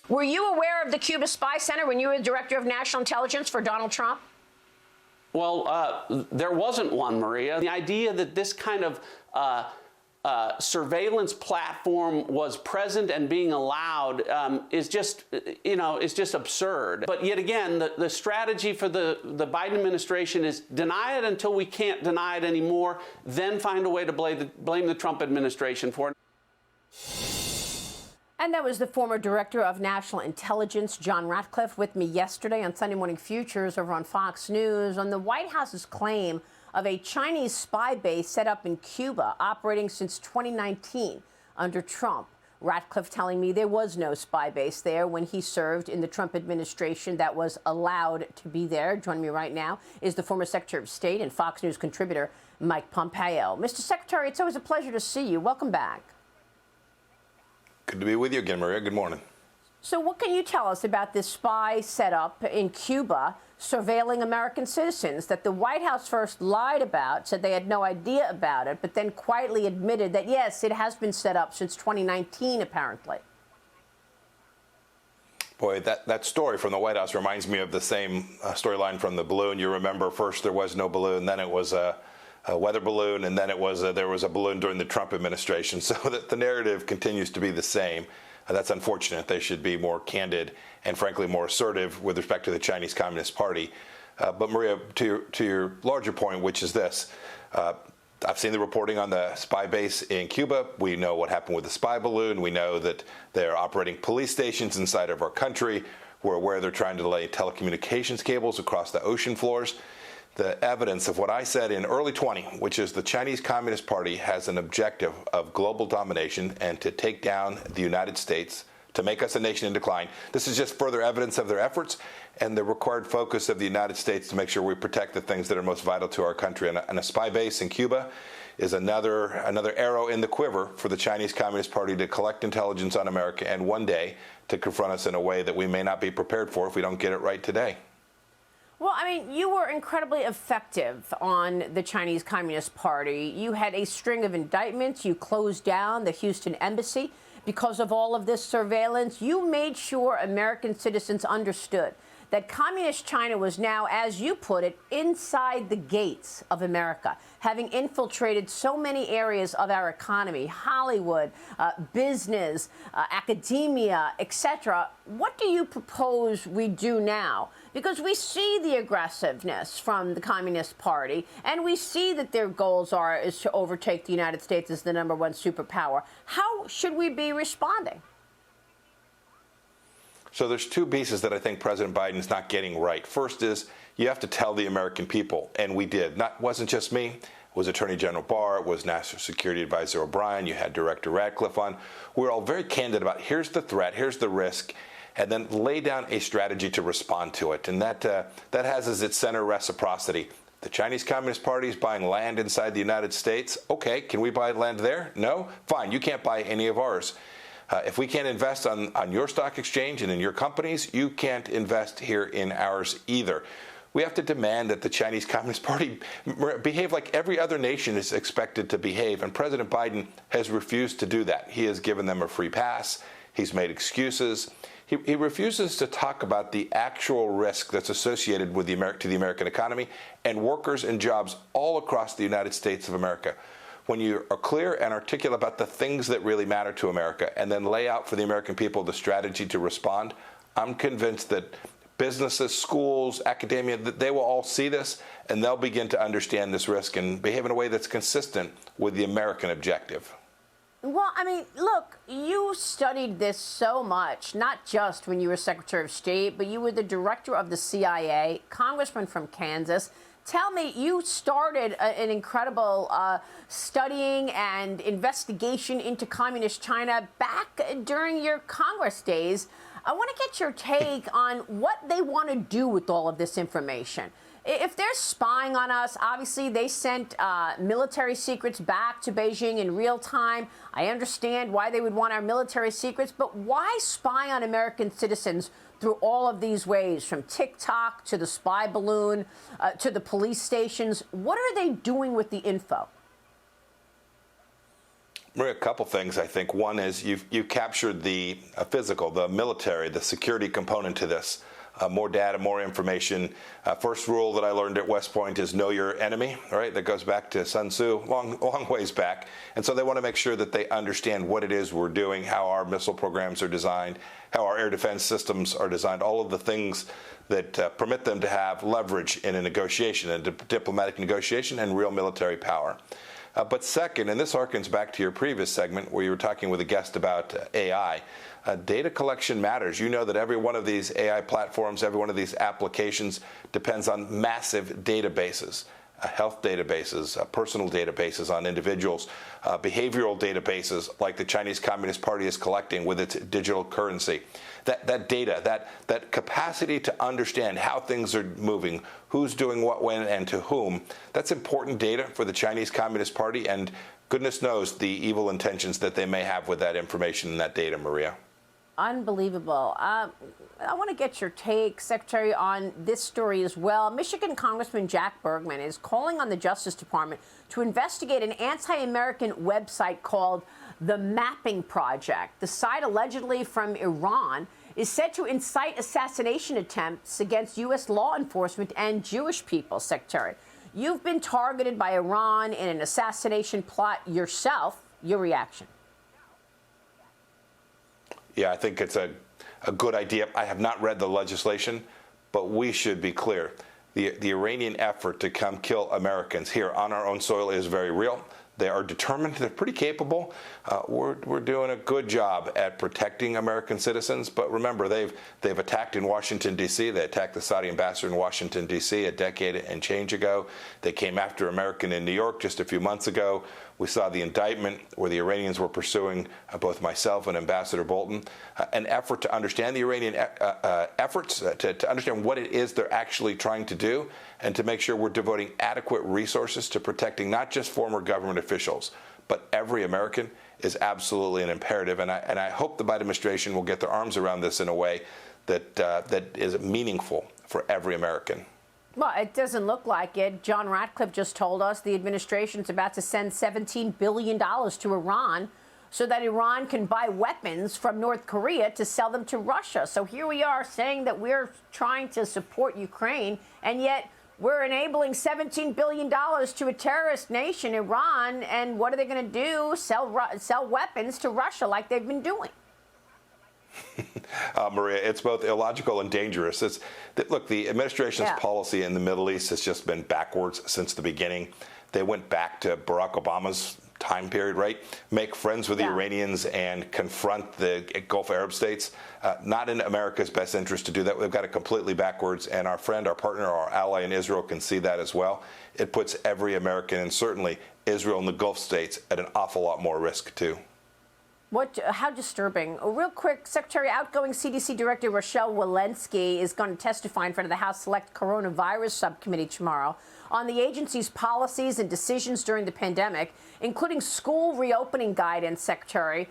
Were you aware of the Cuba Spy Center when you were the director of national intelligence for Donald Trump? Well, there wasn't one, Maria. The idea that this kind of surveillance platform was present and being allowed is just absurd. But yet again, the strategy for the Biden administration is deny it until we can't deny it anymore, then find a way to blame the Trump administration for it. And that was the former director of national intelligence, John Ratcliffe, with me yesterday on Sunday Morning Futures over on Fox News on the White House's claim of a Chinese spy base set up in Cuba operating since 2019 under Trump. Ratcliffe telling me there was no spy base there when he served in the Trump administration that was allowed to be there. Joining me right now is the former Secretary of State and Fox News contributor, Mike Pompeo. Mr. Secretary, it's always a pleasure to see you. Welcome back. Good to be with you again, Maria. Good morning. So what can you tell us about this spy setup in Cuba surveilling American citizens that the White House first lied about, said they had no idea about it, but then quietly admitted that, yes, it has been set up since 2019, apparently? Boy, that story from the White House reminds me of the same storyline from the balloon. You remember first there was no balloon, then it was a weather balloon, and then it was there was a balloon during the Trump administration. So that the narrative continues to be the same. That's unfortunate. They should be more candid and, frankly, more assertive with respect to the Chinese Communist Party. But, Maria, to your larger point, which is this, I've seen the reporting on the spy base in Cuba. We know what happened with the spy balloon. We know that they're operating police stations inside of our country. We're aware they're trying to lay telecommunications cables across the ocean floors. The evidence of what I said in early 20, which is the Chinese Communist Party has an objective of global domination and to take down the United States, to make us a nation in decline. This is just further evidence of their efforts and the required focus of the United States to make sure we protect the things that are most vital to our country. And a spy base in Cuba is another arrow in the quiver for the Chinese Communist Party to collect intelligence on America and one day to confront us in a way that we may not be prepared for if we don't get it right today. Well, I mean, you were incredibly effective on the Chinese Communist Party. You had a string of indictments. You closed down the Houston embassy because of all of this surveillance. You made sure American citizens understood that Communist China was now, as you put it, inside the gates of America, having infiltrated so many areas of our economy, Hollywood, business, academia, etc. What do you propose we do now? Because we see the aggressiveness from the Communist Party, and we see that their goals is to overtake the United States as the #1 superpower. How should we be responding? So there's two pieces that I think President Biden's not getting right. First is you have to tell the American people, and we did. Wasn't just me. It was Attorney General Barr. It was National Security Advisor O'Brien. You had Director Ratcliffe on. We're all very candid about here's the threat, here's the risk, and then lay down a strategy to respond to it. And that has as its center reciprocity. The Chinese Communist Party is buying land inside the United States. Okay, can we buy land there? No? Fine, you can't buy any of ours. If we can't invest on your stock exchange and in your companies, you can't invest here in ours either. We have to demand that the Chinese Communist Party behave like every other nation is expected to behave, and President Biden has refused to do that. He has given them a free pass. He's made excuses. He refuses to talk about the actual risk that's associated with to the American economy and workers and jobs all across the United States of America. When you are clear and articulate about the things that really matter to America and then lay out for the American people the strategy to respond, I'm convinced that businesses, schools, academia, that they will all see this and they'll begin to understand this risk and behave in a way that's consistent with the American objective. Well, I mean, look, you studied this so much, not just when you were Secretary of State, but you were the director of the CIA, congressman from Kansas. Tell me, you started an incredible studying and investigation into Communist China back during your Congress days. I want to get your take on what they want to do with all of this information. If they're spying on us, obviously they sent military secrets back to Beijing in real time. I understand why they would want our military secrets, but why spy on American citizens through all of these ways, from TikTok to the spy balloon to the police stations? What are they doing with the info? Maria, a couple things, I think. One is you've captured the physical, the military, the security component to this. More data, more information. First rule that I learned at West Point is know your enemy, right? That goes back to Sun Tzu, long ways back. And so they want to make sure that they understand what it is we're doing, how our missile programs are designed, how our air defense systems are designed, all of the things that permit them to have leverage in a negotiation, a diplomatic negotiation, and real military power. But second, and this harkens back to your previous segment where you were talking with a guest about AI, data collection matters. You know that every one of these AI platforms, every one of these applications depends on massive databases, health databases, personal databases on individuals, behavioral databases like the Chinese Communist Party is collecting with its digital currency. That data, that capacity to understand how things are moving, who's doing what, when, and to whom, that's important data for the Chinese Communist Party, and goodness knows the evil intentions that they may have with that information and that data, Maria. Unbelievable. I want to get your take, Secretary, on this story as well. Michigan Congressman Jack Bergman is calling on the Justice Department to investigate an anti-American website called The Mapping Project. The site, allegedly from Iran, is said to incite assassination attempts against U.S. law enforcement and Jewish people, Secretary. You've been targeted by Iran in an assassination plot yourself. Your reaction? Yeah, I think it's a good idea. I have not read the legislation, but we should be clear. The Iranian effort to come kill Americans here on our own soil is very real. They are determined. They're pretty capable. We're doing a good job at protecting American citizens. But remember, they've attacked in Washington, D.C. They attacked the Saudi ambassador in Washington, D.C. a decade and change ago. They came after American in New York just a few months ago. We saw the indictment where the Iranians were pursuing both myself and Ambassador Bolton. An effort to understand the Iranian efforts, to understand what it is they're actually trying to do, and to make sure we're devoting adequate resources to protecting not just former government officials, but every American is absolutely an imperative. And I hope the Biden administration will get their arms around this in a way that is meaningful for every American. Well, it doesn't look like it. John Ratcliffe just told us the administration's about to send $17 billion to Iran so that Iran can buy weapons from North Korea to sell them to Russia. So here we are saying that we're trying to support Ukraine, and yet we're enabling $17 billion to a terrorist nation, Iran. And what are they going to do? Sell weapons to Russia like they've been doing. Maria, it's both illogical and dangerous. Look, the administration's policy in the Middle East has just been backwards since the beginning. They went back to Barack Obama's time period, right? Make friends with the Iranians and confront the Gulf Arab states. Not in America's best interest to do that. We've got it completely backwards, and our friend, our partner, our ally in Israel can see that as well. It puts every American, and certainly Israel and the Gulf states, at an awful lot more risk, too. How disturbing. Real quick, Secretary, outgoing CDC Director Rochelle Walensky is going to testify in front of the House Select Coronavirus Subcommittee tomorrow on the agency's policies and decisions during the pandemic, including school reopening guidance, Secretary.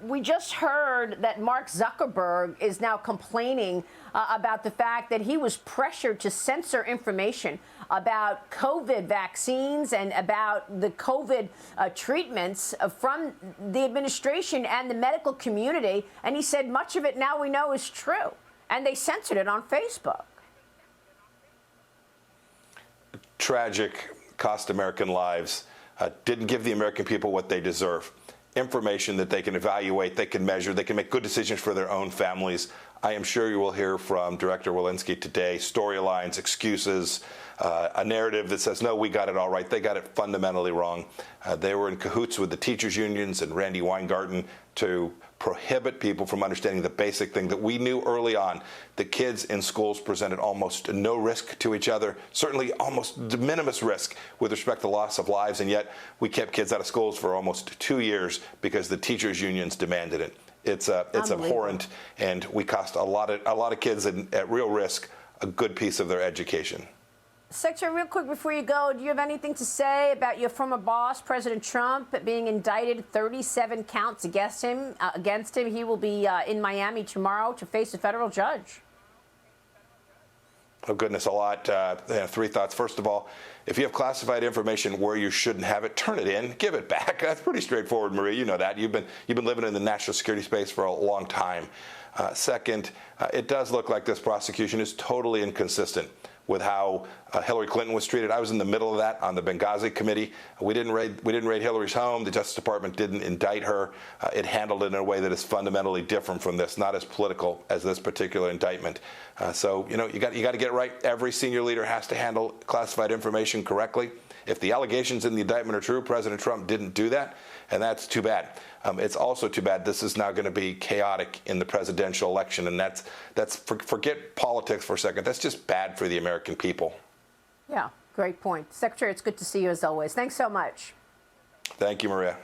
We just heard that Mark Zuckerberg is now complaining about the fact that he was pressured to censor information about COVID vaccines and about the COVID treatments from the administration and the medical community. And he said much of it now we know is true. And they censored it on Facebook. Tragic, cost American lives, didn't give the American people what they deserve. Information that they can evaluate, they can measure, they can make good decisions for their own families. I am sure you will hear from Director Walensky today storylines, excuses, a narrative that says, no, we got it all right. They got it fundamentally wrong. They were in cahoots with the teachers' unions and Randy Weingarten to prohibit people from understanding the basic thing that we knew early on. The kids in schools presented almost no risk to each other, certainly almost de minimis risk with respect to loss of lives, and yet we kept kids out of schools for almost 2 years because the teachers' unions demanded it. It's abhorrent, and we cost a lot of kids at real risk a good piece of their education. Secretary, real quick before you go, do you have anything to say about your former boss, President Trump, being indicted, 37 counts against him? He will be in Miami tomorrow to face a federal judge. Oh, goodness, a lot. Three thoughts. First of all, if you have classified information where you shouldn't have it, turn it in, give it back. That's pretty straightforward, Maria. You know that. You've been living in the national security space for a long time. Second, it does look like this prosecution is totally inconsistent with how Hillary Clinton was treated. I was in the middle of that on the Benghazi committee. We didn't raid Hillary's home. The Justice Department didn't indict her. It handled it in a way that is fundamentally different from this, not as political as this particular indictment. So you got to get it right. Every senior leader has to handle classified information correctly. If the allegations in the indictment are true, President Trump didn't do that, and that's too bad. It's also too bad this is now going to be chaotic in the presidential election, and forget politics for a second. That's just bad for the American people. Yeah, great point. Secretary, it's good to see you as always. Thanks so much. Thank you, Maria.